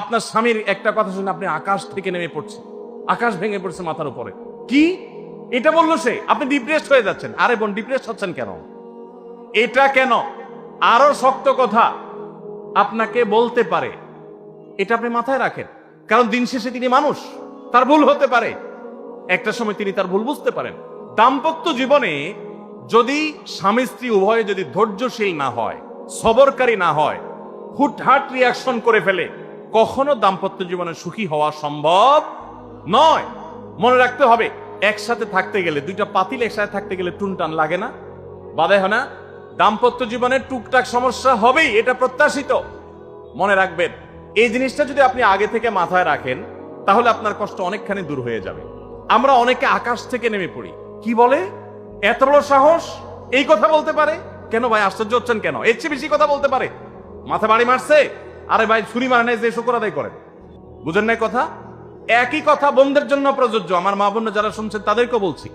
আপনার স্বামীর একটা কথা শুনে আপনি আকাশ থেকে নেমে পড়ছেন, আকাশ ভেঙে পড়ছে মাথার উপরে। কি এটা বললো সে, আপনি ডিপ্রেসড হয়ে যাচ্ছেন। আরে বোন, ডিপ্রেসড হচ্ছেন কেন? এটা কেন? আরো শক্ত কথা আপনাকে বলতে পারে, এটা আপনি মাথায় রাখেন। কারণ দিন শেষে তিনি মানুষ, তার ভুল হতে পারে, একটা সময় তিনি তার ভুল বুঝতে পারেন। দাম্পত্য জীবনে যদি স্বামী স্ত্রী উভয়ে যদি ধৈর্যশীল না হয়, সবরকারী না হয়, হুটহাট রিয়াকশন করে ফেলে, কখনো দাম্পত্য জীবনে সুখী হওয়া সম্ভব নয়। মনে রাখতে হবে, একসাথে থাকতে গেলে, দুইটা পাতিল একসাথে থাকতে গেলে টুনটান লাগে না, বাধে হয় না? দাম্পত্য জীবনে টুকটাক সমস্যা হবেই, এটা প্রত্যাশিত। মনে রাখবেন, এই জিনিসটা যদি আপনি আগে থেকে মাথায় রাখেন, তাহলে আপনার কষ্ট অনেকখানি দূর হয়ে যাবে। আমরা অনেকে আকাশ থেকে নেমে পড়ি। কি বলে? এত বড় সাহস, এই কথা বলতে পারে? কেন ভাই আশ্চর্য হচ্ছেন কেন? এর চেয়ে বেশি কথা বলতে পারে। মাথা বাড়ি মারছে? আরে ভাই, ছুরি মারে নাই যে শুকর আদায় করেন। বুঝেন নাই কথা? একই কথা বোনদের জন্য প্রযোজ্য। আমার মা বোন যারা শুনছেন তাদেরকেও বলছি।